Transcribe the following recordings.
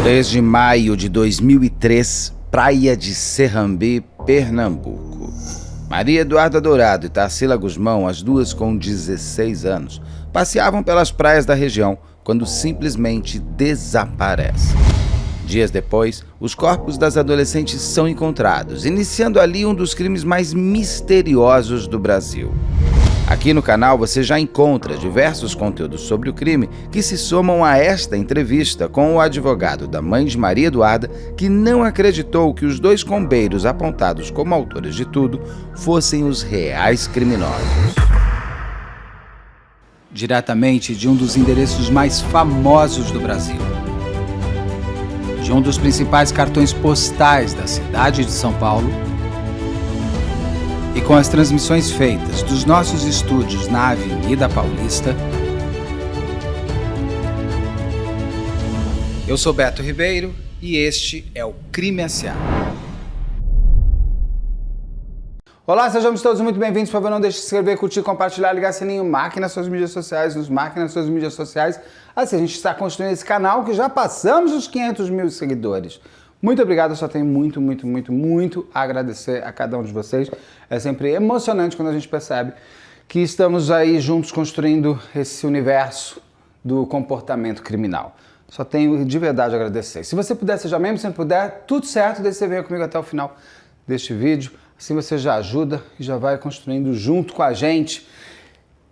3 de maio de 2003, Praia de Serrambi, Pernambuco. Maria Eduarda Dourado e Tarsila Gusmão, as duas com 16 anos, passeavam pelas praias da região quando simplesmente desaparecem. Dias depois, os corpos das adolescentes são encontrados, iniciando ali um dos crimes mais misteriosos do Brasil. Aqui no canal você já encontra diversos conteúdos sobre o crime que se somam a esta entrevista com o advogado da mãe de Maria Eduarda, que não acreditou que os dois combeiros apontados como autores de tudo fossem os reais criminosos. Diretamente de um dos endereços mais famosos do Brasil, de um dos principais cartões postais da cidade de São Paulo, e com as transmissões feitas dos nossos estúdios na Avenida Paulista, eu sou Beto Ribeiro e este é o Crime S.A. Olá, sejam todos muito bem-vindos. Por favor, não deixe de se inscrever, curtir, compartilhar, ligar o sininho, marque nas suas mídias sociais, marque nas suas mídias sociais. Assim, a gente está construindo esse canal que já passamos os 500 mil seguidores. Muito obrigado, eu só tenho muito a agradecer a cada um de vocês. É sempre emocionante quando a gente percebe que estamos aí juntos construindo esse universo do comportamento criminal. Só tenho de verdade a agradecer. Se você puder, seja membro, se não puder, tudo certo, desde que você venha comigo até o final deste vídeo. Assim você já ajuda e já vai construindo junto com a gente.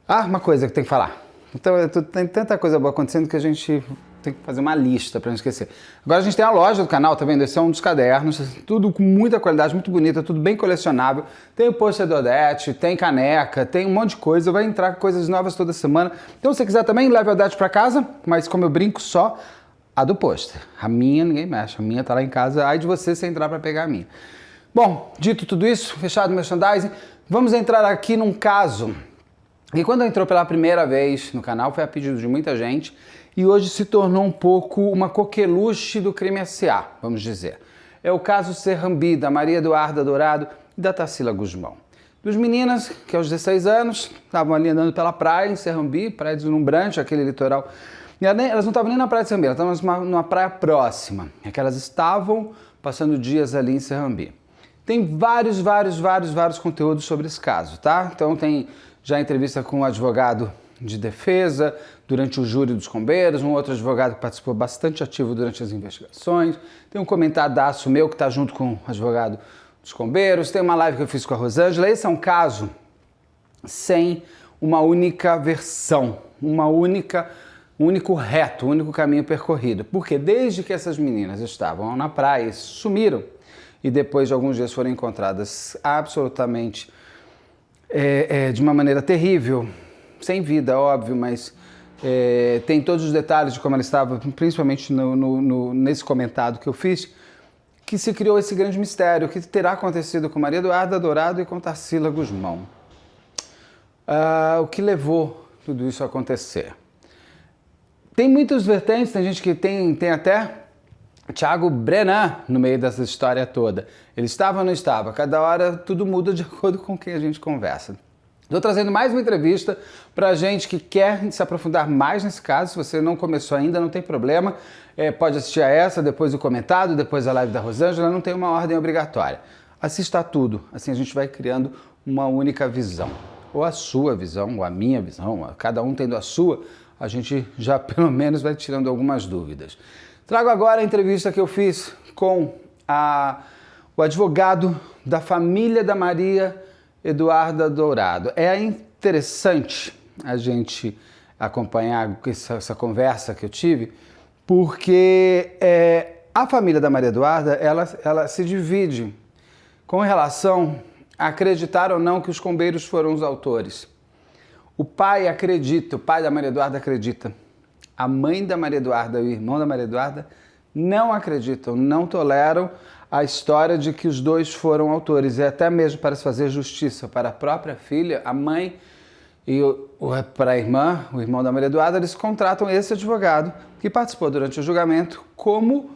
Ah, uma coisa que tem que falar. Então, tem tanta coisa boa acontecendo que a gente tem que fazer uma lista para não esquecer. Agora a gente tem a loja do canal, tá vendo? Esse é um dos cadernos, tudo com muita qualidade, muito bonito, tudo bem colecionável. Tem o pôster do Odete, tem caneca, tem um monte de coisa, vai entrar com coisas novas toda semana. Então se você quiser também, leve a Odete para casa, mas como eu brinco, só a do pôster. A minha ninguém mexe, a minha tá lá em casa, ai de você se entrar para pegar a minha. Bom, dito tudo isso, fechado o merchandising, vamos entrar aqui num caso que quando entrou pela primeira vez no canal foi a pedido de muita gente e hoje se tornou um pouco uma coqueluche do crime S.A., vamos dizer. É o caso Serrambi, da Maria Eduarda Dourado e da Tarsila Gusmão. Duas meninas que aos 16 anos estavam ali andando pela praia em Serrambi, praia deslumbrante, aquele litoral. E elas não estavam nem na praia de Serrambi, elas estavam numa praia próxima. É que elas estavam passando dias ali em Serrambi. Tem vários conteúdos sobre esse caso, tá? Então tem já entrevista com um advogado de defesa durante o júri dos combeiros, um outro advogado que participou bastante ativo durante as investigações, tem um comentário meu que está junto com o advogado dos combeiros, tem uma live que eu fiz com a Rosângela. Esse é um caso sem uma única versão, um único reto, um único caminho percorrido, porque desde que essas meninas estavam na praia e sumiram, e depois de alguns dias foram encontradas absolutamente de uma maneira terrível, sem vida, óbvio, mas tem todos os detalhes de como ela estava, principalmente nesse comentário que eu fiz, que se criou esse grande mistério, o que terá acontecido com Maria Eduarda Dourado e com Tarsila Gusmão. O que levou tudo isso a acontecer? Tem muitas vertentes, tem gente que tem até Thiago Brenan no meio dessa história toda. Ele estava ou não estava? Cada hora tudo muda de acordo com quem a gente conversa. Estou trazendo mais uma entrevista para gente que quer se aprofundar mais nesse caso. Se você não começou ainda, não tem problema. Pode assistir a essa, depois o comentado, depois a live da Rosângela. Não tem uma ordem obrigatória. Assista tudo. Assim a gente vai criando uma única visão. Ou a sua visão, ou a minha visão. Cada um tendo a sua, a gente já pelo menos vai tirando algumas dúvidas. Trago agora a entrevista que eu fiz com o advogado da família da Maria Eduarda Dourado. É interessante a gente acompanhar essa conversa que eu tive, porque a família da Maria Eduarda, ela se divide com relação a acreditar ou não que os combeiros foram os autores. O pai acredita, o pai da Maria Eduarda acredita. A mãe da Maria Eduarda e o irmão da Maria Eduarda não acreditam, não toleram a história de que os dois foram autores. E até mesmo para se fazer justiça para a própria filha, a mãe e para a irmã, o irmão da Maria Eduarda, eles contratam esse advogado que participou durante o julgamento como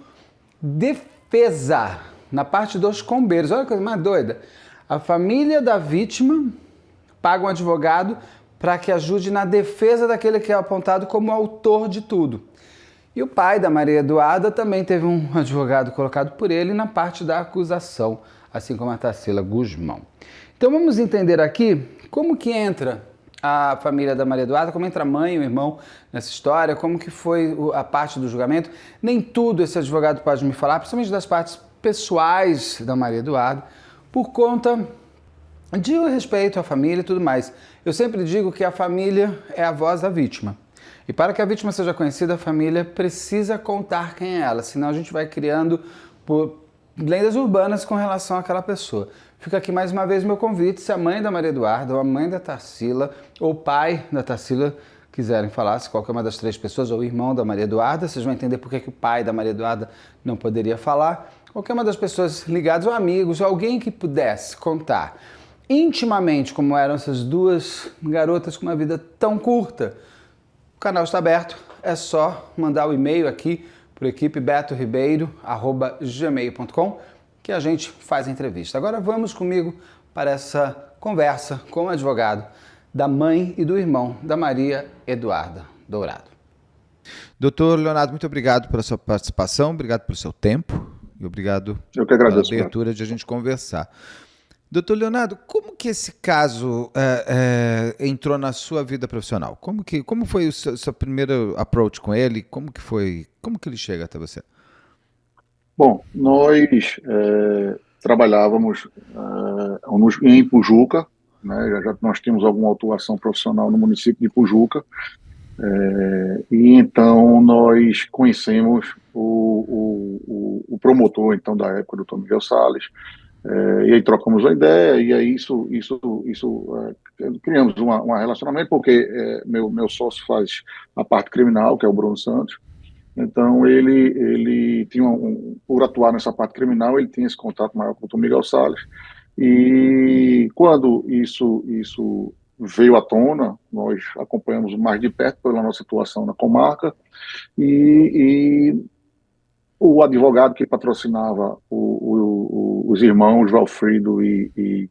defesa na parte dos combeiros. Olha que coisa mais doida. A família da vítima paga um advogado para que ajude na defesa daquele que é apontado como autor de tudo. E o pai da Maria Eduarda também teve um advogado colocado por ele na parte da acusação, assim como a Tarsila Guzmão. Então vamos entender aqui como que entra a família da Maria Eduarda, como entra a mãe e o irmão nessa história, como que foi a parte do julgamento. Nem tudo esse advogado pode me falar, principalmente das partes pessoais da Maria Eduarda, por conta de respeito à família e tudo mais. Eu sempre digo que a família é a voz da vítima. E para que a vítima seja conhecida, a família precisa contar quem é ela, senão a gente vai criando lendas urbanas com relação àquela pessoa. Fica aqui mais uma vez meu convite, se a mãe da Maria Eduarda, ou a mãe da Tarsila, ou o pai da Tarsila quiserem falar, se qualquer uma das três pessoas, ou o irmão da Maria Eduarda, vocês vão entender por que o pai da Maria Eduarda não poderia falar, qualquer uma das pessoas ligadas, ou amigos, ou alguém que pudesse contar intimamente como eram essas duas garotas com uma vida tão curta. O canal está aberto, é só mandar o e-mail aqui para a equipe betoribeiro@gmail.com que a gente faz a entrevista. Agora vamos comigo para essa conversa com o advogado da mãe e do irmão da Maria Eduarda Dourado. Doutor Leonardo, muito obrigado pela sua participação, obrigado pelo seu tempo e obrigado pela abertura de a gente conversar. Doutor Leonardo, como que esse caso entrou na sua vida profissional? Como foi o seu primeiro approach com ele? Como que ele chega até você? Bom, nós trabalhávamos em Ipujuca, né? Já nós temos alguma atuação profissional no município de Ipujuca, e então nós conhecemos o promotor então da época, o Dr. Miguel Salles. E aí trocamos uma ideia, e aí criamos um relacionamento, porque meu sócio faz a parte criminal, que é o Bruno Santos. Então ele tinha por atuar nessa parte criminal, ele tinha esse contato maior com o Miguel Salles. E quando isso veio à tona, nós acompanhamos mais de perto pela nossa atuação na comarca, e o advogado que patrocinava os irmãos Valfrido e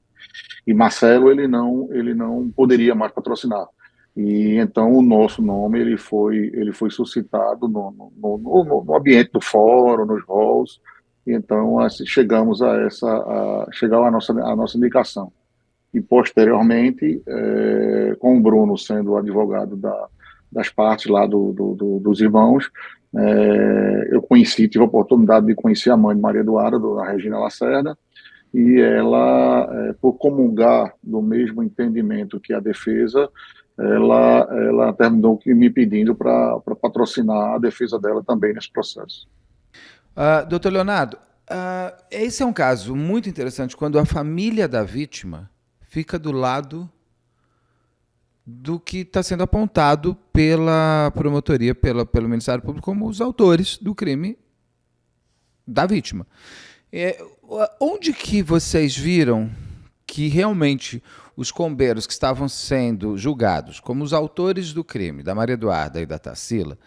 Marcelo, ele não poderia mais patrocinar. E então o nosso nome ele foi suscitado no ambiente do fórum, nos halls. E então assim, chegamos a nossa indicação. E posteriormente, com o Bruno sendo o advogado das partes lá dos irmãos, eu tive a oportunidade de conhecer a mãe de Maria Eduarda, a Regina Lacerda, e ela, por comungar do mesmo entendimento que a defesa, ela terminou me pedindo para patrocinar a defesa dela também nesse processo. Doutor Leonardo, esse é um caso muito interessante quando a família da vítima fica do lado do que está sendo apontado pela promotoria, pelo Ministério Público, como os autores do crime da vítima. Onde que vocês viram que realmente os combeiros que estavam sendo julgados como os autores do crime da Maria Eduarda e da Tarsila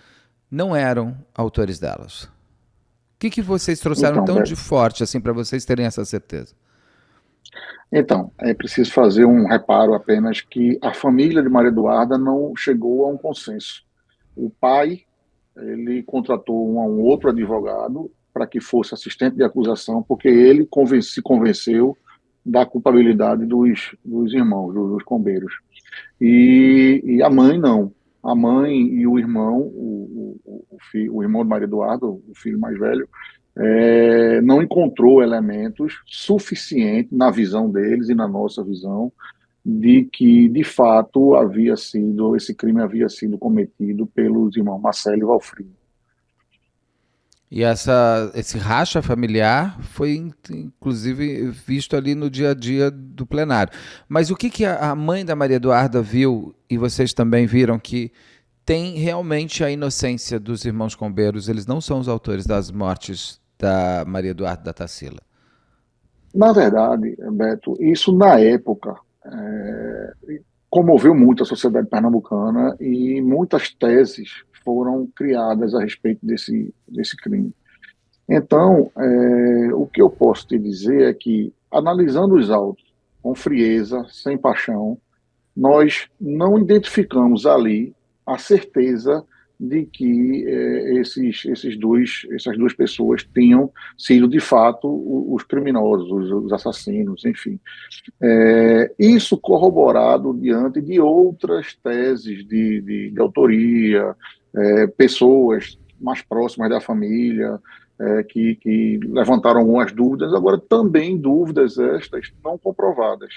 não eram autores delas? O que vocês trouxeram tão de forte assim para vocês terem essa certeza? Então, é preciso fazer um reparo apenas que a família de Maria Eduarda não chegou a um consenso. O pai, ele contratou um outro advogado para que fosse assistente de acusação, porque ele se convenceu da culpabilidade dos irmãos, dos combeiros. E a mãe não. A mãe e o irmão, o irmão de Maria Eduarda, o filho mais velho, não encontrou elementos suficientes na visão deles e na nossa visão de que, de fato, esse crime havia sido cometido pelos irmãos Marcelo e Valfrido. E esse racha familiar foi, inclusive, visto ali no dia a dia do plenário. Mas o que a mãe da Maria Eduarda viu, e vocês também viram, que tem realmente a inocência dos irmãos combeiros, eles não são os autores das mortes da Maria Eduarda e da Tarsila? Na verdade, Beto, isso na época comoveu muito a sociedade pernambucana e muitas teses foram criadas a respeito desse crime. Então, o que eu posso te dizer é que, analisando os autos com frieza, sem paixão, nós não identificamos ali a certeza de que essas duas pessoas tenham sido, de fato, os criminosos, os assassinos, enfim. Isso corroborado diante de outras teses de autoria, pessoas mais próximas da família, que levantaram algumas dúvidas, agora também dúvidas estas não comprovadas.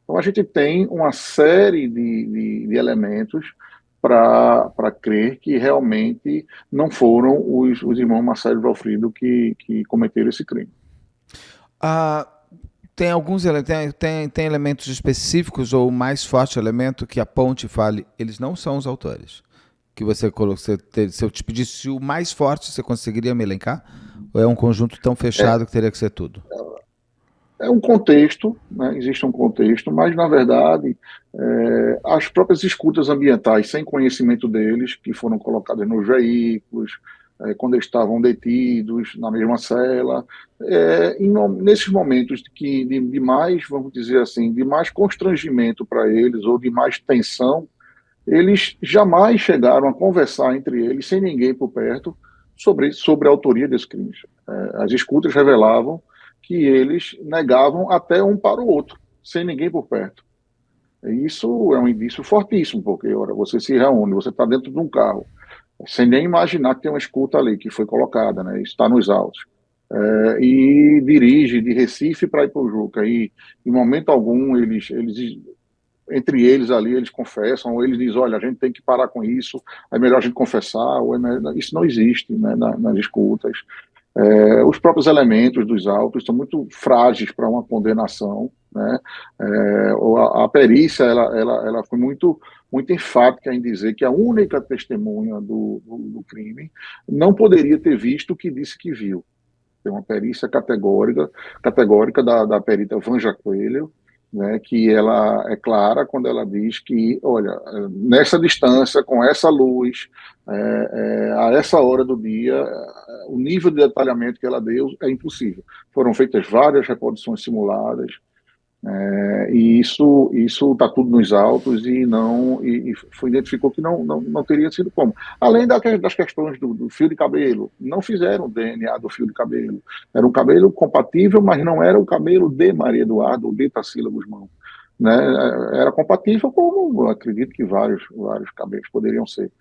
Então, a gente tem uma série de elementos para crer que realmente não foram os irmãos Marcelo e Valfrido que cometeram esse crime. Tem alguns tem elementos específicos ou o mais forte elemento que aponte e fale, eles não são os autores? Que você colocou, se eu te pedisse o mais forte, você conseguiria me elencar? Ou é um conjunto tão fechado que teria que ser tudo? É um contexto, né? Existe um contexto, mas, na verdade, as próprias escutas ambientais, sem conhecimento deles, que foram colocadas nos veículos, quando eles estavam detidos na mesma cela, nesses momentos de mais, vamos dizer assim, de mais constrangimento para eles, ou de mais tensão, eles jamais chegaram a conversar entre eles, sem ninguém por perto, sobre a autoria desses crimes. As escutas revelavam que eles negavam até um para o outro, sem ninguém por perto. Isso é um indício fortíssimo, porque ora, você se reúne, você está dentro de um carro, sem nem imaginar que tem uma escuta ali que foi colocada, né? Está nos autos. E dirige de Recife para Ipojuca, e em momento algum entre eles ali, eles confessam, ou eles dizem, olha, a gente tem que parar com isso, é melhor a gente confessar, isso não existe, né, nas escutas. Os próprios elementos dos autos são muito frágeis para uma condenação, né? A perícia ela foi muito enfática em dizer que a única testemunha do crime não poderia ter visto o que disse que viu. Tem uma perícia categórica da perita Vanja Coelho, né, que ela é clara quando ela diz que, olha, nessa distância, com essa luz, a essa hora do dia, o nível de detalhamento que ela deu é impossível. Foram feitas várias reproduções simuladas, e isso está tudo nos autos e foi identificou que não teria sido como. Além das questões do fio de cabelo, não fizeram o DNA do fio de cabelo. Era um cabelo compatível, mas não era o cabelo de Maria Eduarda ou de Tarsila Guzmão. Né? Era compatível, como acredito que vários cabelos poderiam ser.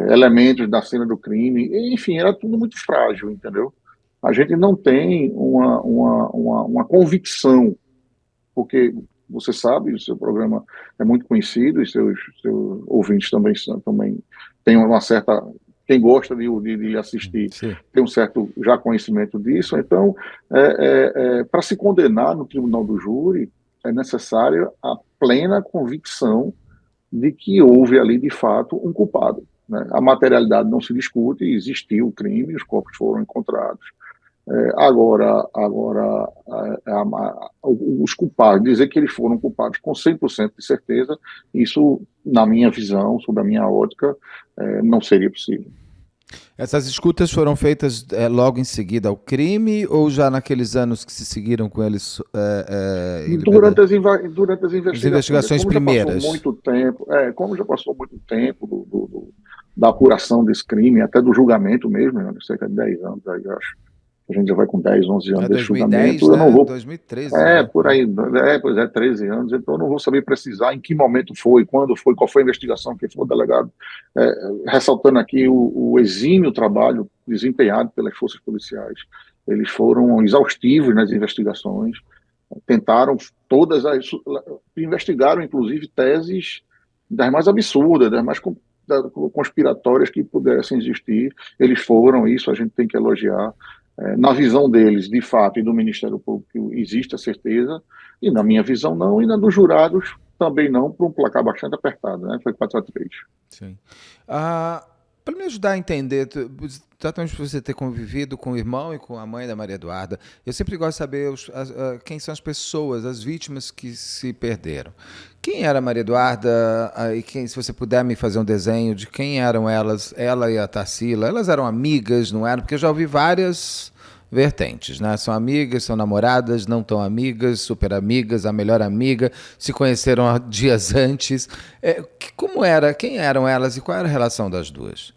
Elementos da cena do crime, enfim, era tudo muito frágil, entendeu? A gente não tem uma convicção, porque você sabe, o seu programa é muito conhecido e seus ouvintes também têm uma certa... Quem gosta de assistir Sim. Tem um certo já conhecimento disso. Então, para se condenar no tribunal do júri, é necessária a plena convicção de que houve ali, de fato, um culpado. Né? A materialidade não se discute, existiu o crime, os corpos foram encontrados. Agora os culpados, dizer que eles foram culpados com 100% de certeza, isso, na minha visão, sob a minha ótica, não seria possível. Essas escutas foram feitas logo em seguida ao crime ou já naqueles anos que se seguiram com eles? Durante as investigações. As investigações primeiras. Como já passou muito tempo da apuração desse crime, até do julgamento mesmo, cerca de 10 anos, aí, eu acho. A gente já vai com 10, 11 anos desse 2010, julgamento. Né? Eu não vou... 2013. Por aí. Pois é, 13 anos. Então eu não vou saber precisar em que momento foi, quando foi, qual foi a investigação, quem foi o delegado. Ressaltando aqui o exímio trabalho desempenhado pelas forças policiais. Eles foram exaustivos nas investigações, tentaram investigaram, inclusive, teses das mais absurdas, das mais conspiratórias que pudessem existir. Eles foram, isso a gente tem que elogiar. Na visão deles, de fato, e do Ministério Público, existe a certeza, e na minha visão não, e na dos jurados também não, por um placar bastante apertado, né? Foi 4-3. Sim. Para me ajudar a entender, exatamente por você ter convivido com o irmão e com a mãe da Maria Eduarda, eu sempre gosto de saber quem são as pessoas, as vítimas que se perderam. Quem era a Maria Eduarda? E se você puder me fazer um desenho de quem eram elas, ela e a Tarsila. Elas eram amigas, não eram? Porque eu já ouvi várias vertentes, né? São amigas, são namoradas, não tão amigas, super amigas, a melhor amiga, se conheceram há dias antes. Como era? Quem eram elas e qual era a relação das duas?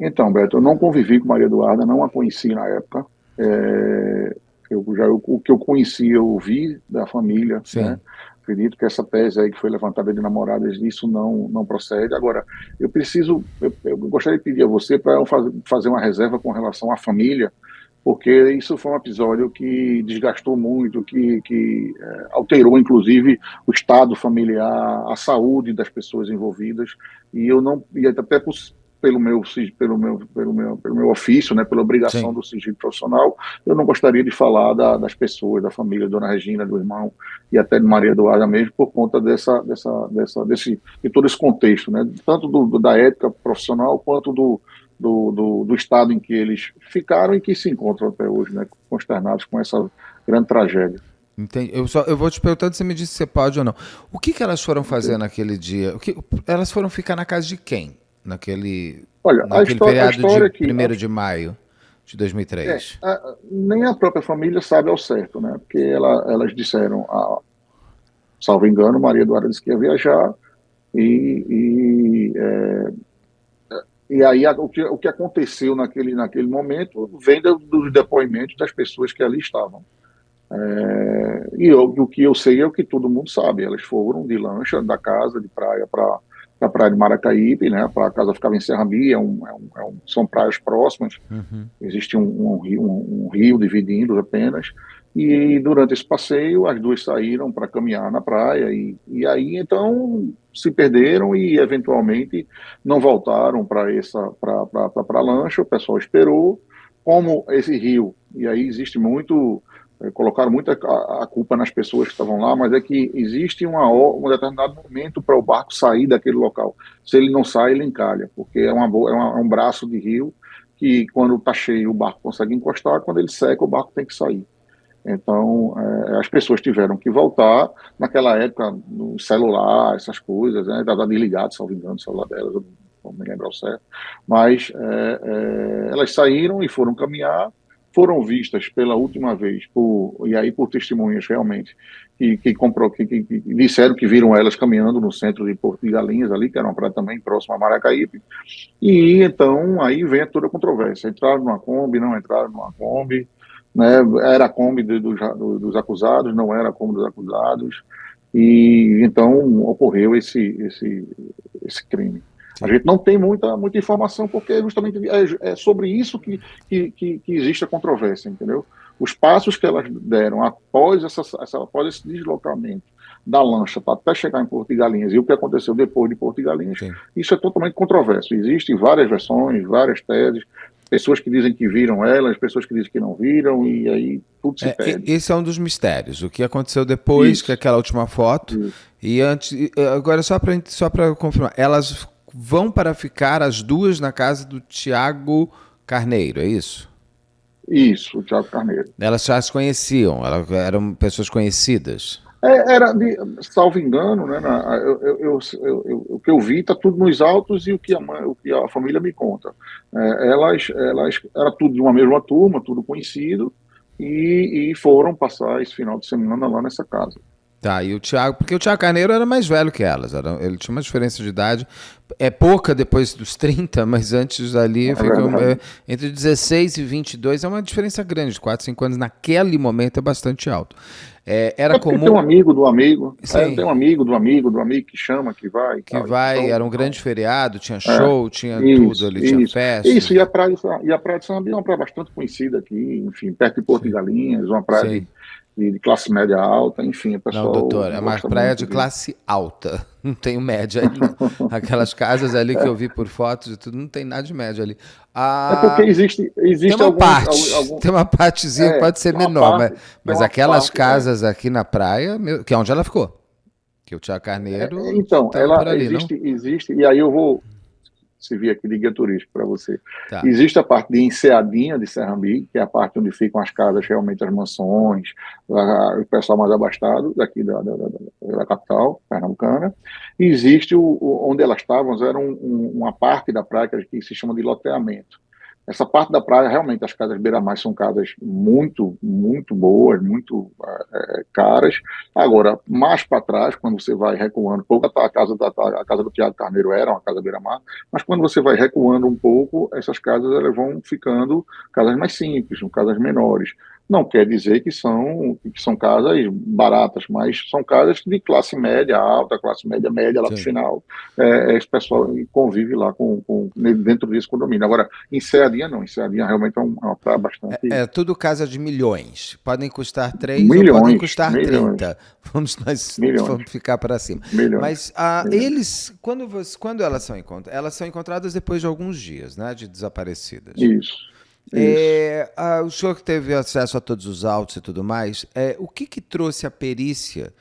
Então, Beto, eu não convivi com Maria Eduarda, não a conheci na época. É, o que eu conheci, eu vi da família, né? Sim, Acredito que essa tese aí que foi levantada de namoradas, isso não procede. Agora, eu gostaria de pedir a você para fazer uma reserva com relação à família, porque isso foi um episódio que desgastou muito, que alterou, inclusive, o estado familiar, a saúde das pessoas envolvidas, e eu não, e até pelo meu ofício, né, pela obrigação sim. do sigilo profissional, eu não gostaria de falar das pessoas, da família, Dona Regina, do irmão e até de Maria Eduarda mesmo, por conta de todo esse contexto, né, tanto da ética profissional quanto do estado em que eles ficaram e que se encontram até hoje, né, consternados com essa grande tragédia. Entendi. Eu vou te perguntando, você me disse se você pode ou não. O que que elas foram fazer Ok. naquele dia? Elas foram ficar na casa de quem? Naquele, Olha, naquele a feriado de história é que 1º de maio de é, 2003. nem a própria família sabe ao certo, né? Porque elas disseram, salvo engano, Maria Eduarda disse que ia viajar e, e aí o que aconteceu naquele momento vem dos depoimentos das pessoas que ali estavam. O que eu sei é o que todo mundo sabe. Elas foram de lancha da casa de praia para a praia de Maracaípe, né? A casa ficava em Serrambi, são praias próximas. Uhum. Existe um rio dividindo apenas. E durante esse passeio, as duas saíram para caminhar na praia. E aí, então, se perderam e, eventualmente, não voltaram para a lancha. O pessoal esperou. Como esse rio, e aí existe muito. Colocaram muita a culpa nas pessoas que estavam lá, mas é que existe um determinado momento para o barco sair daquele local. Se ele não sai, ele encalha, porque é um braço de rio que quando está cheio o barco consegue encostar, quando ele seca o barco tem que sair. Então, as pessoas tiveram que voltar. Naquela época, no celular, essas coisas, né? Estava desligado, salvo engano, o celular delas, eu não me lembro ao certo. Mas elas saíram e foram caminhar, foram vistas pela última vez, e aí por testemunhas realmente, que disseram que viram elas caminhando no centro de Porto de Galinhas, ali, que era uma praia também próxima a Maracaípe. E então aí vem toda a controvérsia. Entraram numa Kombi, não entraram numa Kombi, né? Era a Kombi dos acusados, não era a Kombi dos acusados, e então ocorreu esse crime. A Sim. gente não tem muita informação, porque justamente é sobre isso que existe a controvérsia, entendeu? Os passos que elas deram após esse deslocamento da lancha para até chegar em Porto de Galinhas e o que aconteceu depois de Porto de Galinhas, Sim. isso é totalmente controverso. Existem várias versões, várias teses, pessoas que dizem que viram elas, pessoas que dizem que não viram, e aí tudo se perde. Esse é um dos mistérios. O que aconteceu depois, que é Isso, aquela última foto, isso. e antes. Agora, só para confirmar, elas vão para ficar as duas na casa do Tiago Carneiro, é isso? Isso, o Thiago Carneiro. Elas já se conheciam, elas eram pessoas conhecidas. Salvo engano, né, o que eu vi está tudo nos autos e o que a família me conta. Era tudo de uma mesma turma, tudo conhecido, e foram passar esse final de semana lá nessa casa. Tá, e o Thiago, porque o Thiago Carneiro era mais velho que elas, ele tinha uma diferença de idade, é pouca depois dos 30, mas antes ali É fica verdade. entre 16 e 22 é uma diferença grande, de 4, 5 anos naquele momento é bastante alto. Era É porque tem comum, um amigo do amigo, tem sim, um amigo do amigo do amigo que chama, que vai e que tal. vai, era um Então, grande feriado, tinha é, show, tinha tudo isso, ali, tinha isso. Isso, festas, e a praia de Samambaia é uma praia bastante conhecida aqui, enfim, perto de Porto de sim, Galinhas, uma praia sim. de classe média alta, enfim, o Não, pessoal doutor, é uma gosta praia muito de de. classe alta. Não tem média ali, não. Aquelas casas ali que eu vi por fotos e tudo, não tem nada de média ali. É porque Ah, tem existe uma parte, tem uma partezinha que pode ser tem uma menor, mas, parte, tem mas uma aquelas parte, casas aqui na praia, que é onde ela ficou. Que o Tiago Carneiro então, estava ela por ali, não? existe, e aí eu vou servir aqui de guia turístico para você. Tá. Existe a parte de Enseadinha de Serrambi, que é a parte onde ficam as casas, realmente as mansões, o pessoal mais abastado daqui da capital pernambucana. E existe onde elas estavam, era uma parte da praia que se chama de loteamento. Essa parte da praia, realmente, as casas beira-mar são casas muito, muito boas, muito caras. Agora, mais para trás, quando você vai recuando, pouco a casa do Tiago Carneiro era uma casa beira-mar, mas quando você vai recuando um pouco, essas casas elas vão ficando casas mais simples, são casas menores. Não quer dizer que são casas baratas, mas são casas de classe média alta, classe média média lá no Sim. final. Esse pessoal convive lá dentro desse condomínio. Agora, em Ceadinha não, em Ceadinha realmente é uma praia bastante... Tudo casa de milhões. Podem custar 3 ou podem Milhões, custar milhões, 30. Vamos milhões, ficar para cima. milhões, Mas milhões. eles, quando elas são encontradas depois de alguns dias, né, de desaparecidas. Isso. O senhor que teve acesso a todos os autos e tudo mais, o que trouxe a perícia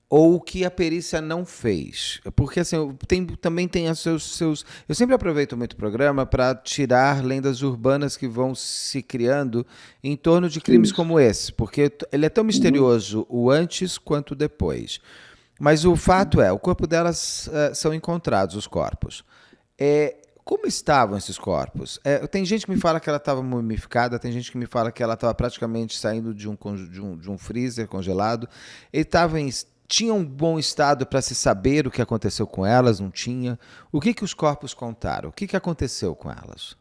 ou o que a perícia não fez? Porque assim, também tem os seus... Eu sempre aproveito muito o programa para tirar lendas urbanas que vão se criando em torno de crimes como esse, porque ele é tão misterioso o antes quanto o depois. Mas o fato o corpo delas são encontrados, os corpos. Como estavam esses corpos? Tem gente que me fala que ela estava mumificada, tem gente que me fala que ela estava praticamente saindo de um freezer congelado. Tinha um bom estado para se saber o que aconteceu com elas, não tinha? O que os corpos contaram? O que aconteceu com elas?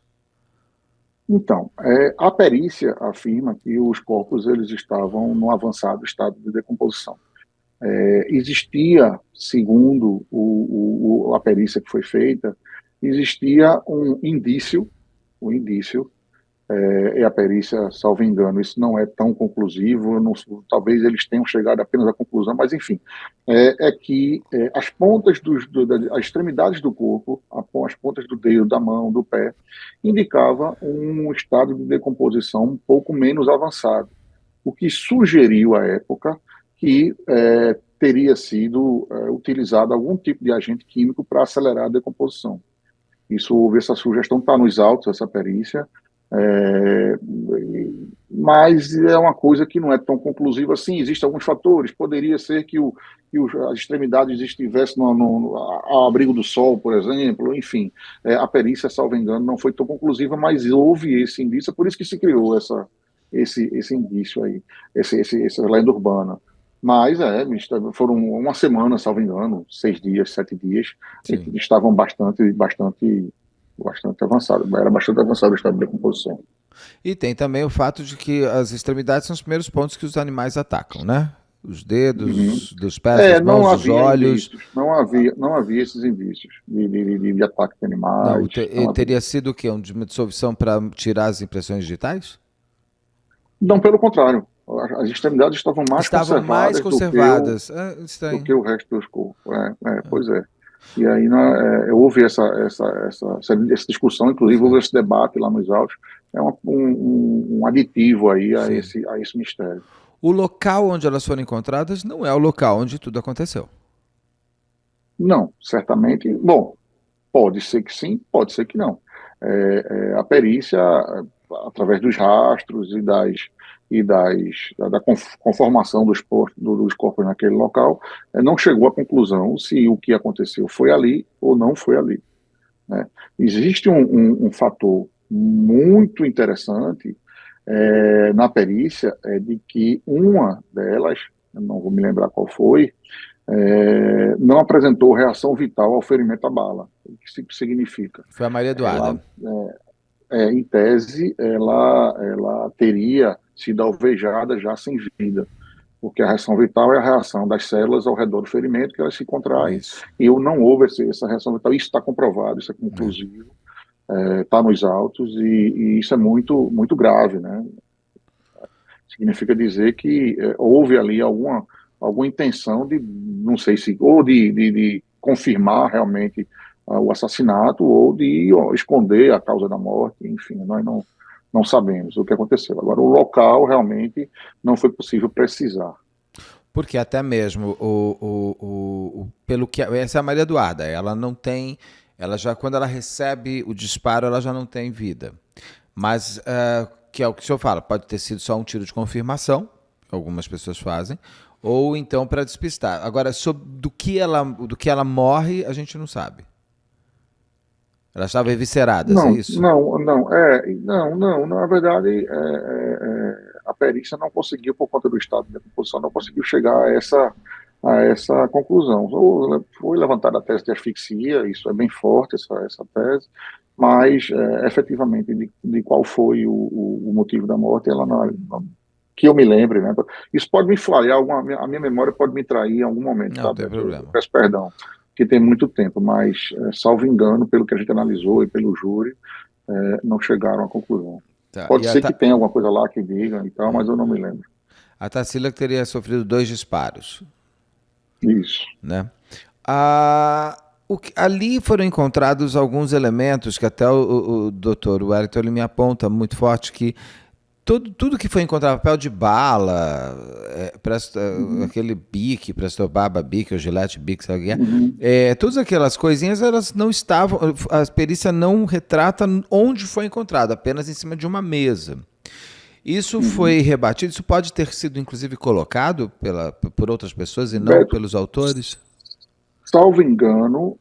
Então, a perícia afirma que os corpos eles estavam no avançado estado de decomposição. Existia, segundo a perícia que foi feita, existia um indício, a perícia, salvo engano, isso não é tão conclusivo, talvez eles tenham chegado apenas à conclusão, mas enfim, que as pontas as extremidades do corpo, as pontas do dedo, da mão, do pé, indicava um estado de decomposição um pouco menos avançado, o que sugeriu à época que teria sido utilizado algum tipo de agente químico para acelerar a decomposição. Houve essa sugestão, está nos autos, essa perícia, mas é uma coisa que não é tão conclusiva assim. Existem alguns fatores. Poderia ser que as extremidades estivessem ao abrigo do sol, por exemplo. Enfim, a perícia, salvo engano, não foi tão conclusiva, mas houve esse indício. É por isso que se criou esse indício aí, essa lenda urbana. Mas foram uma semana, salvo engano, 6 dias, 7 dias, estavam bastante avançados. Era bastante avançado o estado de decomposição. E tem também o fato de que as extremidades são os primeiros pontos que os animais atacam, né? Os dedos, dos pés, das mãos, dos olhos. Não havia esses indícios de ataque de animais. Teria sido o quê? Uma dissolução para tirar as impressões digitais? Não, pelo contrário. As extremidades estavam mais conservadas do que o resto dos corpos. Pois é. E aí houve essa discussão, inclusive houve esse debate lá nos autos. É um aditivo aí a esse mistério. O local onde elas foram encontradas não é o local onde tudo aconteceu. Não, certamente. Bom, pode ser que sim, pode ser que não. A perícia, através dos rastros da conformação dos corpos naquele local, não chegou à conclusão se o que aconteceu foi ali ou não foi ali. Né? Existe um fator muito interessante na perícia, de que uma delas, eu não vou me lembrar qual foi, não apresentou reação vital ao ferimento à bala. O que isso significa? Foi a Maria Eduarda. Em tese, ela teria sido alvejada já sem vida, porque a reação vital é a reação das células ao redor do ferimento, que elas se contraem. E não houve essa reação vital. Isso está comprovado, isso é conclusivo, está nos autos, e isso é muito, muito grave, né? Significa dizer que houve ali alguma intenção de, não sei se, ou de confirmar realmente o assassinato, ou de esconder a causa da morte. Enfim, nós não sabemos o que aconteceu. Agora, o local realmente não foi possível precisar. Porque até mesmo pelo que essa é a Maria Eduarda, ela não tem, quando ela recebe o disparo, ela já não tem vida. Mas que é o que o senhor fala, pode ter sido só um tiro de confirmação, que algumas pessoas fazem, ou então para despistar. Agora, do que ela morre, a gente não sabe. Elas estavam evisceradas, é Não, isso? não, na verdade, a perícia não conseguiu, por conta do estado de decomposição, não conseguiu chegar a essa conclusão. Foi levantada a tese de asfixia, isso é bem forte, essa tese, mas, efetivamente, de qual foi o motivo da morte, ela que eu me lembre, né? Isso pode me falhar, a minha memória pode me trair em algum momento, Não, tá, não tem Beto? Eu problema. peço perdão, que tem muito tempo, mas, salvo engano, pelo que a gente analisou e pelo júri, não chegaram à conclusão. Tá. Pode ser que tenha alguma coisa lá que diga e tal, mas eu não me lembro. A Tarsila teria sofrido 2 disparos, Isso. né? Ali foram encontrados alguns elementos que até o doutor Wellington ele me aponta muito forte que tudo que foi encontrado, papel de bala, aquele bique, Presto Barba bique, ou Gillette bique, sabe o que é? Todas aquelas coisinhas, elas não estavam, a perícia não retrata onde foi encontrado, apenas em cima de uma mesa. Isso foi rebatido, isso pode ter sido inclusive colocado por outras pessoas e não Beto, pelos autores? salvo engano,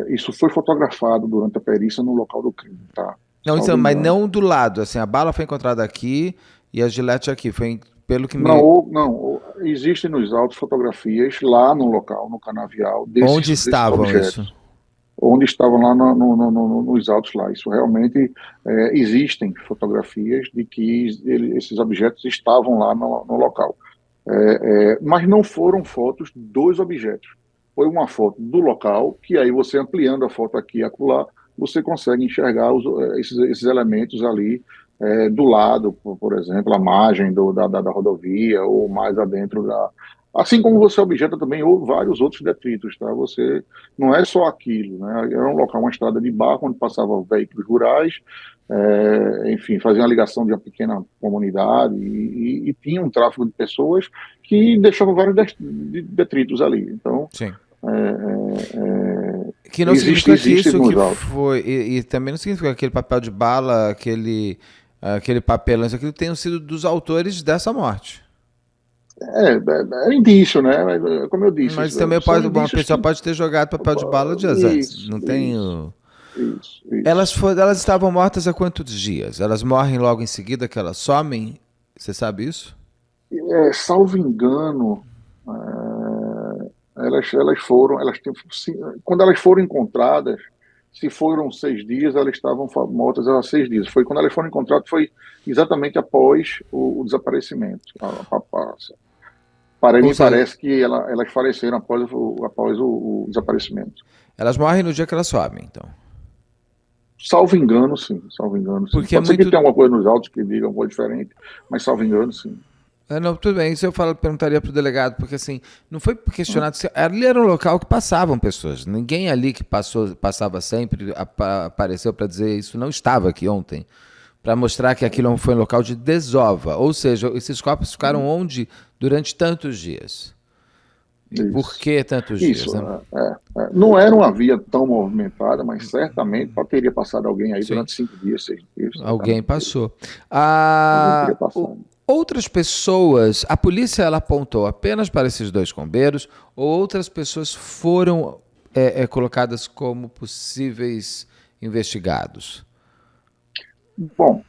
isso foi fotografado durante a perícia no local do crime, tá? Não, Salvo mas engano. não do lado, assim, a bala foi encontrada aqui e a Gillette aqui, foi pelo que me... Não, existem nos autos fotografias lá no local, no canavial, Onde desses estavam objetos. isso? Onde estavam lá nos autos lá. Isso realmente, existem fotografias de que esses objetos estavam lá no local. Mas não foram fotos dos objetos. Foi uma foto do local, que aí você ampliando a foto aqui e acolá, você consegue enxergar esses elementos ali do lado, por exemplo, a margem da rodovia, ou mais adentro da... Assim como você objeta também ou vários outros detritos, tá? Você não é só aquilo, né? Era um local, uma estrada de barro, onde passavam veículos rurais, enfim, fazia uma ligação de uma pequena comunidade e tinha um tráfego de pessoas que deixavam vários detritos ali. Então, Sim. Que não significa que isso que foi, e também não significa que aquele papel de bala, aquele papelão, isso aquilo tenham sido dos autores dessa morte. É indício, né? Mas, como eu disse, mas também uma pessoa pode ter jogado papel de bala dias antes. Não tem isso. Elas estavam mortas há quantos dias? Elas morrem logo em seguida que elas somem? Você sabe isso? Salvo engano, quando elas foram encontradas, se foram 6 dias, elas estavam mortas há 6 dias. Foi quando elas foram encontradas, foi exatamente após o desaparecimento. Parece que elas faleceram após o desaparecimento. Elas morrem no dia que elas somem, então. Salvo engano, sim. Porque pode ser que tenha alguma coisa nos autos que diga uma coisa diferente, mas salvo engano, sim. Não, tudo bem, isso eu perguntaria para o delegado, porque assim, não foi questionado se ali era um local que passavam pessoas, ninguém ali que passava sempre apareceu para dizer isso não estava aqui ontem, para mostrar que aquilo foi um local de desova, ou seja, esses corpos ficaram onde durante tantos dias? E por que tantos dias? Né? Não era uma via tão movimentada, mas certamente teria passado alguém aí durante 5 dias, 6 dias. Alguém passou. Alguém teria passado. Outras pessoas, a polícia ela apontou apenas para esses 2 combeiros, ou outras pessoas foram colocadas como possíveis investigados? Bom,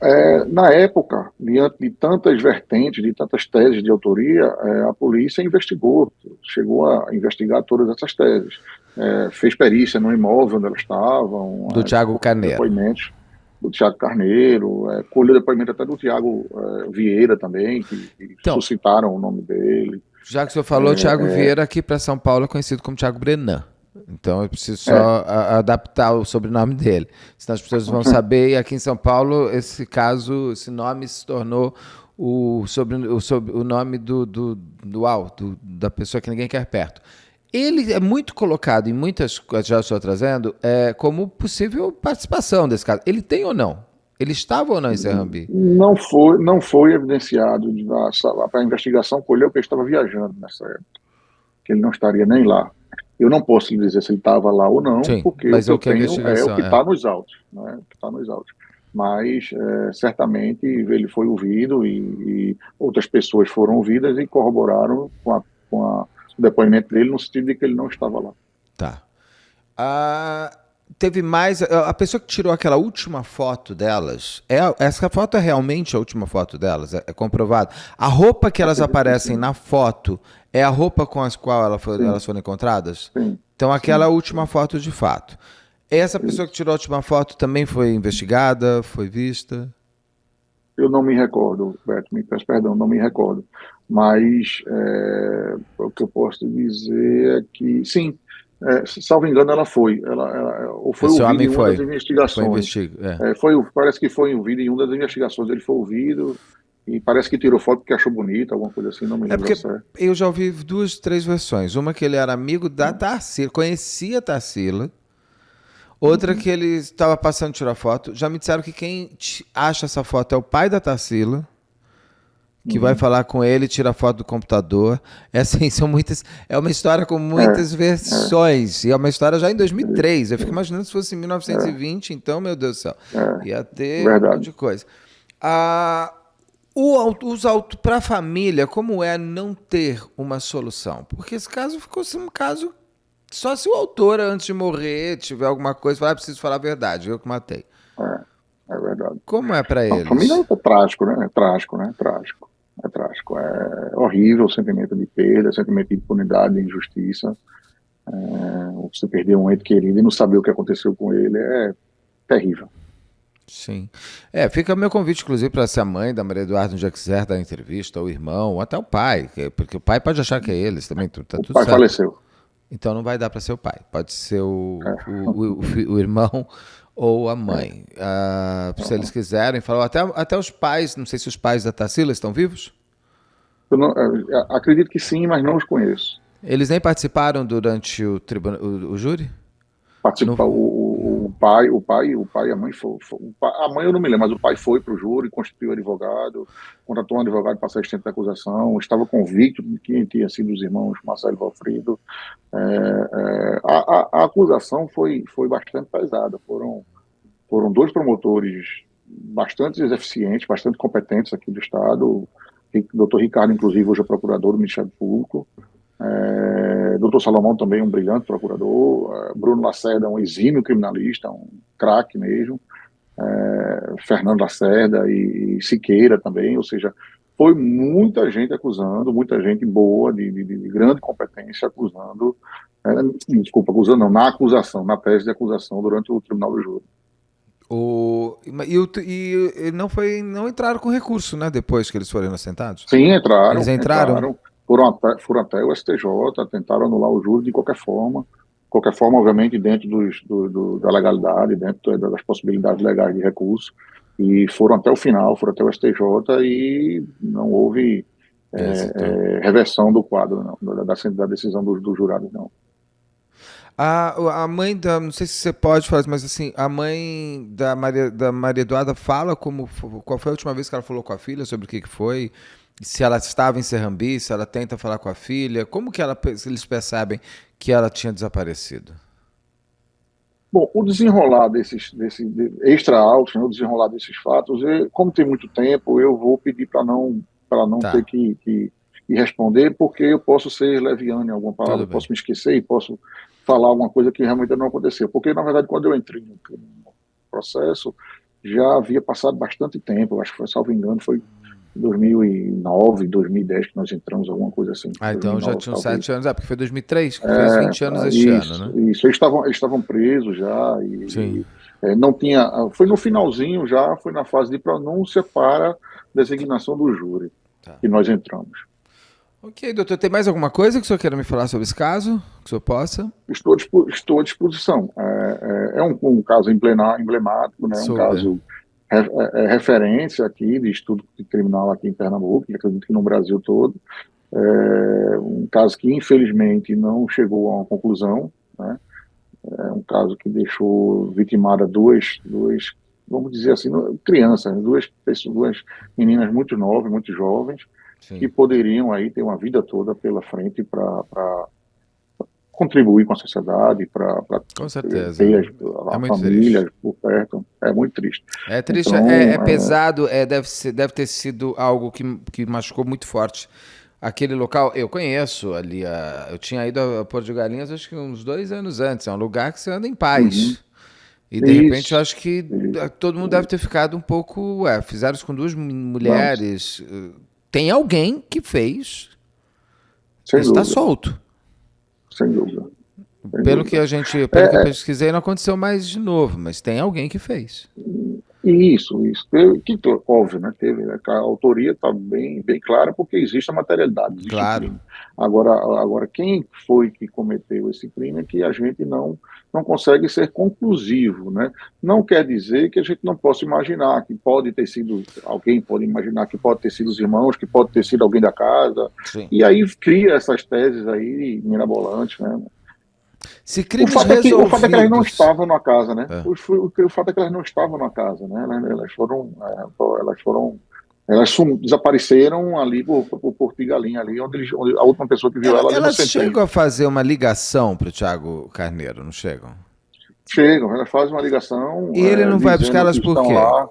na época, diante de tantas vertentes, de tantas teses de autoria, a polícia investigou, chegou a investigar todas essas teses. Fez perícia no imóvel onde elas estavam. Do Tiago Carneiro. Depoimentos do Tiago Carneiro, colheu depoimento até do Tiago Vieira também, que então, suscitaram o nome dele. Já que o senhor falou, Tiago Vieira aqui para São Paulo é conhecido como Tiago Brenan. Então eu preciso só adaptar o sobrenome dele. Senão as pessoas vão saber, e aqui em São Paulo, esse nome se tornou o nome da pessoa que ninguém quer perto. Ele é muito colocado em muitas coisas, já estou trazendo, como possível participação desse caso. Ele tem ou não? Ele estava ou não em Serrambi? Não foi evidenciado. A investigação colheu que ele estava viajando nessa época, que ele não estaria nem lá. Eu não posso lhe dizer se ele estava lá ou não, sim, porque mas o que eu tenho é o que está nos autos. Né? O que está nos autos. Mas, certamente, ele foi ouvido e outras pessoas foram ouvidas e corroboraram com o depoimento dele, no sentido de que ele não estava lá. Tá. teve mais. A pessoa que tirou aquela última foto delas, essa foto é realmente a última foto delas, é comprovado. A roupa que elas aparecem na foto é a roupa com as qual elas foram encontradas? Sim. Então, aquela última foto de fato. Essa pessoa que tirou a última foto também foi investigada, foi vista? Eu não me recordo, Beto, me peço perdão, não me recordo. Mas o que eu posso dizer é que, sim, salvo engano, ela foi. Ou foi Esse ouvida homem em uma foi. das investigações. Parece que foi ouvido em uma das investigações. Ele foi ouvido e parece que tirou foto porque achou bonita, alguma coisa assim, não me lembro certo. Eu já ouvi 2, 3 versões. Uma que ele era amigo da Tarsila, conhecia a Tarsila. Outra que ele estava passando a tirar foto. Já me disseram que quem acha essa foto é o pai da Tarsila, que vai falar com ele, tira a foto do computador. Assim, é uma história com muitas versões. E é uma história já em 2003. Eu fico imaginando se fosse em 1920, então, meu Deus do céu. Ia ter um monte de coisa. Para a família, como é não ter uma solução? Porque esse caso ficou sendo um caso... Só se o autor, antes de morrer, tiver alguma coisa, falar, preciso falar a verdade, eu que matei. É verdade. Como é para eles? A família é trágico, né? É trágico, né? Trágico. É trágico. É horrível o sentimento de perda, o sentimento de impunidade, de injustiça. Você perder um ente querido e não saber o que aconteceu com ele é terrível. Sim. Fica o meu convite, inclusive, para ser a mãe da Maria Eduarda, um dia quiser dar entrevista, ou o irmão, ou até o pai, porque o pai pode achar que é eles também, tá tudo certo. O pai faleceu. Então não vai dar para ser o pai. Pode ser o irmão ou a mãe. Se eles quiserem, falar até os pais, não sei se os pais da Tarsila estão vivos? Eu não, acredito que sim, mas não os conheço. Eles nem participaram durante o júri? Participa o pai e a mãe a mãe eu não me lembro, mas o pai foi para o júri, constituiu advogado, contratou um advogado para ser assistente da acusação, estava convicto de que tinha sido os irmãos Marcelo e Valfrido. A acusação foi bastante pesada. Foram 2 promotores bastante eficientes, bastante competentes aqui do Estado. O doutor Ricardo, inclusive, hoje é procurador do Ministério Público. Doutor Salomão também um brilhante procurador. Bruno Lacerda um exímio criminalista, um craque mesmo. Fernando Lacerda e Siqueira também, ou seja, foi muita gente acusando, muita gente boa, de grande competência acusando, na acusação, na tese de acusação durante o tribunal do júri. E não entraram com recurso, né, depois que eles foram inocentados? Sim, entraram. Eles entraram? Foram até o STJ, tentaram anular o júri de qualquer forma, obviamente, dentro da legalidade, dentro das possibilidades legais de recurso, e foram até o final, foram até o STJ e não houve reversão do quadro, não, da decisão dos jurados, não. A mãe não sei se você pode falar, mas assim, a mãe da Maria Eduarda fala qual foi a última vez que ela falou com a filha, sobre o que foi, se ela estava em Serrambi, se ela tenta falar com a filha, como que eles percebem que ela tinha desaparecido? Bom, o desenrolar extra-autos, né, o desenrolar desses fatos, como tem muito tempo, eu vou pedir para não ter que responder, porque eu posso ser leviano em alguma palavra, posso me esquecer e posso falar alguma coisa que realmente não aconteceu. Porque, na verdade, quando eu entrei no processo, já havia passado bastante tempo, acho que foi, salvo engano, foi 2009, 2010 que nós entramos, alguma coisa assim. Então 2009, já tinham 7 anos, porque foi 2003, que fez 20 anos este ano, né? Isso, eles estavam presos já, não tinha, foi no finalzinho já, foi na fase de pronúncia para designação do júri que nós entramos. Ok, doutor, tem mais alguma coisa que o senhor queira me falar sobre esse caso? Que o senhor possa? Estou à disposição. É um caso emblemático, né? Um caso referência aqui de estudo criminal aqui em Pernambuco, e acredito que no Brasil todo. Um caso que, infelizmente, não chegou a uma conclusão, né? É um caso que deixou vitimada duas vamos dizer assim, crianças, duas meninas muito novas, muito jovens, sim, que poderiam aí ter uma vida toda pela frente para contribuir com a sociedade, para ter a família por perto. É muito triste. É triste, então, pesado, deve ter sido algo que machucou muito forte. Aquele local, eu conheço ali, eu tinha ido a Porto de Galinhas acho que uns 2 anos antes, é um lugar que você anda em paz. E de repente eu Isso, acho que isso, todo mundo deve ter ficado um pouco. Fizeram isso com duas mulheres. Tem alguém que fez. sem Isso está dúvida, solto. sem dúvida, sem Pelo que dúvida. pelo que eu pesquisei, não aconteceu mais de novo, mas tem alguém que fez. Isso. Óbvio, né? Teve, né? A autoria está bem clara porque existe a materialidade, existe o Claro. crime. Agora, quem foi que cometeu esse crime é que a gente não consegue ser conclusivo, né? Não quer dizer que a gente não possa imaginar que pode ter sido, alguém pode imaginar que pode ter sido os irmãos, que pode ter sido alguém da casa, Sim. e aí cria essas teses aí mirabolantes, né? Se O crimes fato é que elas não resolvidos. estavam na casa, né? É. O fato é que elas não estavam na casa, né? Elas desapareceram ali por Porto de Galinha, ali, onde a última pessoa que viu ela ali no Elas centrinho. chegam a fazer uma ligação para o Thiago Carneiro, não chegam? Chegam, elas fazem uma ligação E ele não vai buscar dizendo elas que por estão quê? lá. O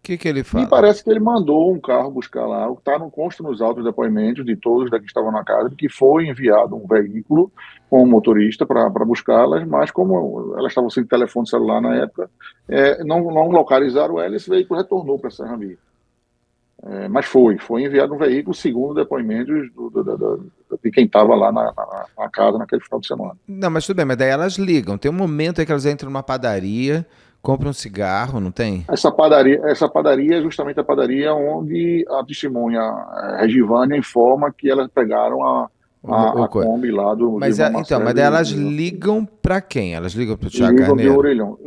que ele Me fala? parece que ele mandou um carro buscar lá, o que está no consta nos autos depoimentos de todos daqui que estavam na casa, de que foi enviado um veículo com um motorista para buscá-las, mas como elas estavam sem telefone celular na época, não localizaram ela e esse veículo retornou para Serrambi. Mas foi enviado um veículo segundo depoimentos de quem estava lá na casa naquele final de semana. Não, mas tudo bem, mas daí elas ligam. Tem um momento aí que elas entram numa padaria, compram um cigarro, não tem? Essa padaria é justamente a padaria onde a testemunha Regivânia informa que elas pegaram a Kombi lá do Mas, irmão então, Marcelo mas daí elas e ligam pra quem? Elas ligam pro Thiago ligam de Carneiro? orelhão.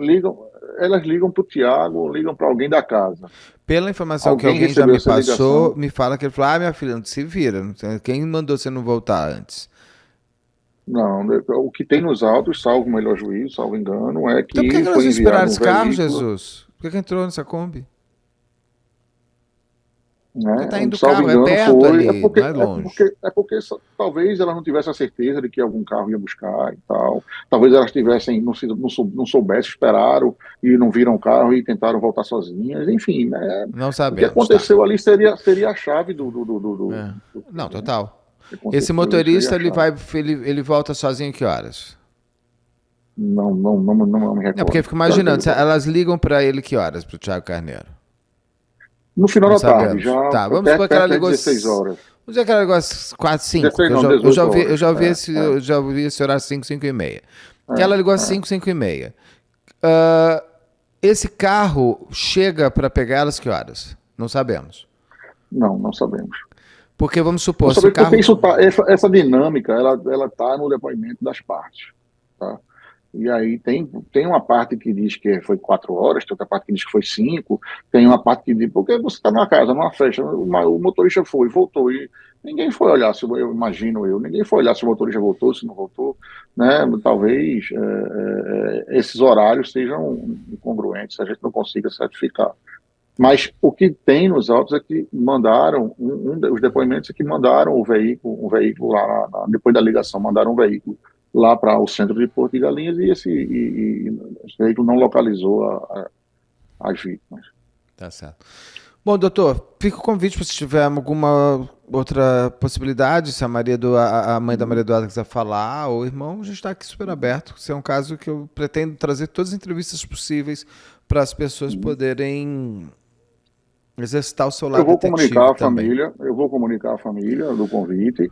Elas ligam para o Tiago, ligam para alguém da casa. Pela informação que Alguém alguém já recebeu me essa passou, ligação? me fala que ele falou: minha filha, não se vira. Quem mandou você não voltar antes? Não, o que tem nos autos, salvo o melhor juízo, salvo engano, é Então por que que elas foi não enviado esperaram um esse carro, veículo, Jesus? Por que entrou nessa Kombi? Porque né? tá indo o Salvo carro, é engano perto foi, ali, não é longe. talvez ela não tivesse a certeza de que algum carro ia buscar e tal. Talvez elas tivessem não soubessem, esperaram e não viram o carro e tentaram voltar sozinhas. Enfim, né? Não O que sabemos, tá. aconteceu ali seria a chave do Não, crime, né? total. O que Esse aconteceu ali seria motorista, a chave. ele volta sozinho que horas? Não me Não, porque eu recordo. fico imaginando, elas ligam pra ele que horas, pro Thiago Carneiro? No final Não da tarde, sabemos. já Tá, vamos supor que ela perto das ligou. 16 horas. Vamos dizer que ela ligou às 4, 5. 16 Que não, eu 18 horas. eu já ouvi esse horário 5, 5 e meia. Que ela ligou às 5, 5 e meia. Esse carro chega para pegar elas que horas? Não sabemos. Não sabemos. Porque vamos supor, Não esse sabemos carro. porque essa dinâmica, ela tá no depoimento das partes, tá? E aí tem uma parte que diz que foi 4 horas, tem outra parte que diz que foi 5, tem uma parte que diz, porque você está numa casa, numa festa, o motorista foi, voltou, e ninguém foi olhar, ninguém foi olhar se o motorista voltou, se não voltou, né? Talvez esses horários sejam incongruentes, a gente não consiga certificar. Mas o que tem nos autos é que mandaram, os depoimentos é que mandaram um veículo lá, depois da ligação, mandaram um veículo lá para o centro de Porto de Galinhas e esse veículo não localizou as vítimas. Tá certo. Bom, doutor, fica o convite para se tiver alguma outra possibilidade, se a mãe da Maria Eduarda quiser falar, ou o irmão, a gente está aqui super aberto. Esse é um caso que eu pretendo trazer todas as entrevistas possíveis para as pessoas poderem exercitar o seu lado detetive também. Eu vou comunicar à família do convite.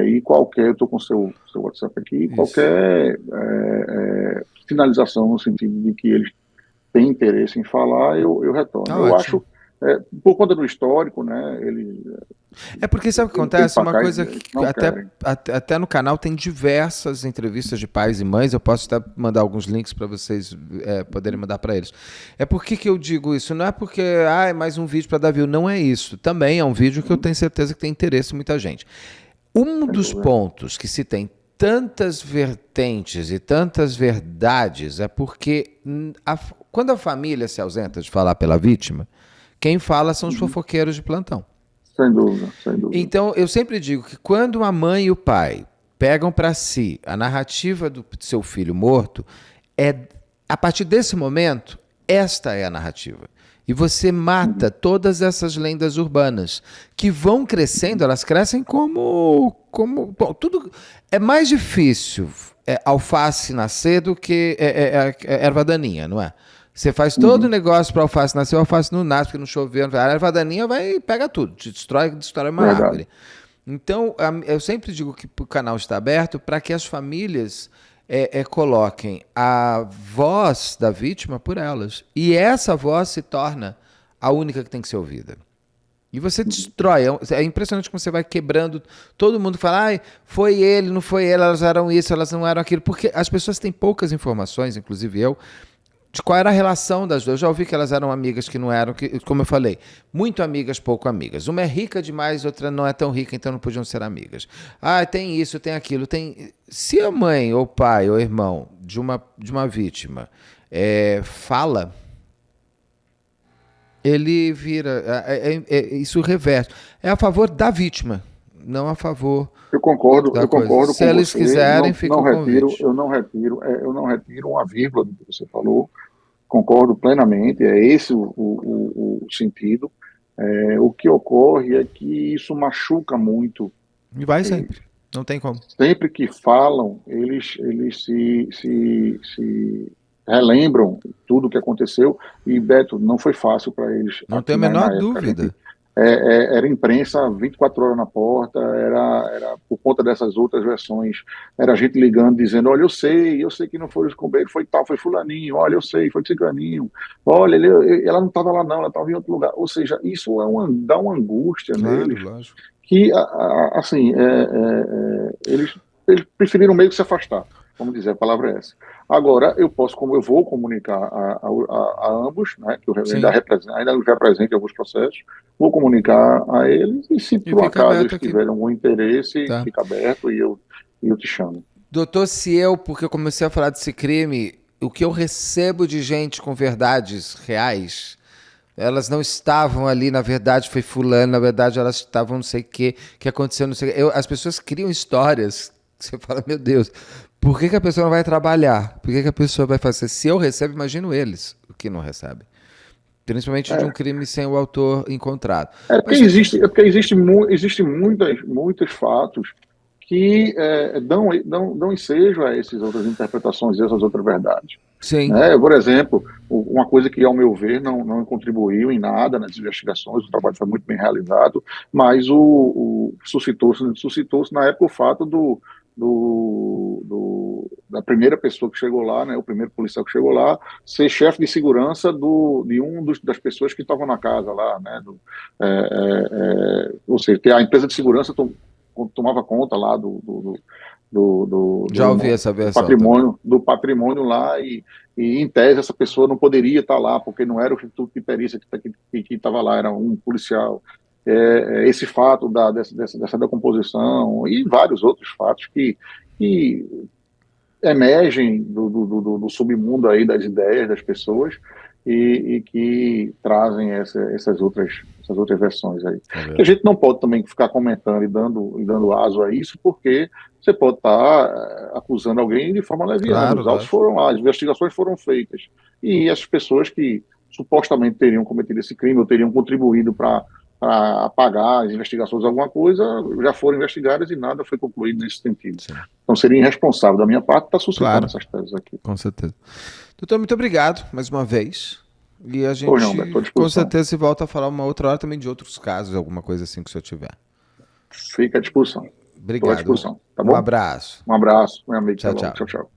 E eu estou com o seu WhatsApp aqui, Isso. qualquer sinalização no sentido de que eles têm interesse em falar, eu retorno. Tá eu ótimo. acho, por conta do histórico, né, É porque sabe o que acontece? Uma coisa que não até no canal tem diversas entrevistas de pais e mães, eu posso até mandar alguns links para vocês poderem mandar para eles. É por que eu digo isso? Não é porque é mais um vídeo para dar view, não é isso. Também é um vídeo que eu tenho certeza que tem interesse em muita gente. Um dos pontos que se tem tantas vertentes e tantas verdades é porque quando a família se ausenta de falar pela vítima, quem fala são os fofoqueiros de plantão. Sem dúvida. Então, eu sempre digo que quando a mãe e o pai pegam para si a narrativa do seu filho morto, a partir desse momento, esta é a narrativa. E você mata todas essas lendas urbanas que vão crescendo, elas crescem como bom, tudo é mais difícil alface nascer do que erva daninha, não é? Você faz todo o negócio para alface nascer, o alface não nasce, porque não choveu. A erva daninha vai e pega tudo, te destrói uma árvore. Então, eu sempre digo que o canal está aberto para que as famílias coloquem a voz da vítima por elas. E essa voz se torna a única que tem que ser ouvida. E você destrói. É impressionante como você vai quebrando. Todo mundo fala, foi ele, não foi ele, elas eram isso, elas não eram aquilo. Porque as pessoas têm poucas informações, inclusive eu, de qual era a relação das duas. Eu já ouvi que elas eram amigas que não eram, como eu falei, muito amigas, pouco amigas. Uma é rica demais, outra não é tão rica, então não podiam ser amigas. Tem isso, tem aquilo. Se a mãe, ou pai, ou irmão de uma vítima fala, ele vira... isso reverte. É a favor da vítima, não a favor... Eu concordo com Se eles você. quiserem, fica o convite. Eu não retiro uma vírgula do que você falou. Concordo plenamente. É esse o sentido. O que ocorre é que isso machuca muito. E vai sempre. Não tem como. Sempre que falam, eles se relembram tudo o que aconteceu. E, Beto, não foi fácil para eles. Não tenho a menor dúvida. Era imprensa 24 horas na porta, era por conta dessas outras versões, era gente ligando, dizendo, olha, eu sei que não foi o escombeiro, foi tal, foi fulaninho, olha, eu sei, foi ciganinho, olha, ela não estava lá não, ela estava em outro lugar. Ou seja, isso dá uma angústia neles, Lógico. que, assim, eles preferiram meio que se afastar, vamos dizer, a palavra é essa. Agora, eu vou comunicar a ambos, né, que eu ainda represento em alguns processos, vou comunicar a eles e se por acaso eles tiverem algum interesse, fica aberto e eu te chamo. Doutor, porque eu comecei a falar desse crime, o que eu recebo de gente com verdades reais, elas não estavam ali, na verdade foi fulano, na verdade elas estavam não sei o que aconteceu, não sei o que. As pessoas criam histórias, você fala, meu Deus... Por que a pessoa não vai trabalhar? Por que a pessoa vai fazer? Se eu recebo, imagino eles, o que não recebem. Principalmente de um crime sem o autor encontrado. Porque existe muitos fatos que dão ensejo a essas outras interpretações e essas outras verdades. Sim. Por exemplo, uma coisa que, ao meu ver, não contribuiu em nada nas investigações, o trabalho foi muito bem realizado, mas suscitou-se na época o fato da primeira pessoa que chegou lá, né, o primeiro policial que chegou lá, ser chefe de segurança das pessoas que estavam na casa lá, né, ou seja, que a empresa de segurança tomava conta lá Já ouvi essa versão do patrimônio lá e em tese essa pessoa não poderia estar lá porque não era o Instituto de Perícia que estava lá, era um policial. Esse fato dessa decomposição e vários outros fatos que emergem do submundo aí das ideias das pessoas e que trazem essas outras versões aí. Que a gente não pode também ficar comentando e dando aso a isso, porque você pode estar acusando alguém de forma leviana. Os autos foram lá, as investigações foram feitas e as pessoas que supostamente teriam cometido esse crime ou teriam contribuído para apagar as investigações, alguma coisa, já foram investigadas e nada foi concluído nesse sentido. Sim. Então seria irresponsável da minha parte estar suscitando essas teses aqui. Com certeza. Doutor, muito obrigado mais uma vez. E a gente com certeza se volta a falar uma outra hora também de outros casos, alguma coisa assim que o senhor tiver. Fica à disposição. Obrigado. Estou à disposição, tá bom? Um abraço. Um abraço, meu amigo. Tchau.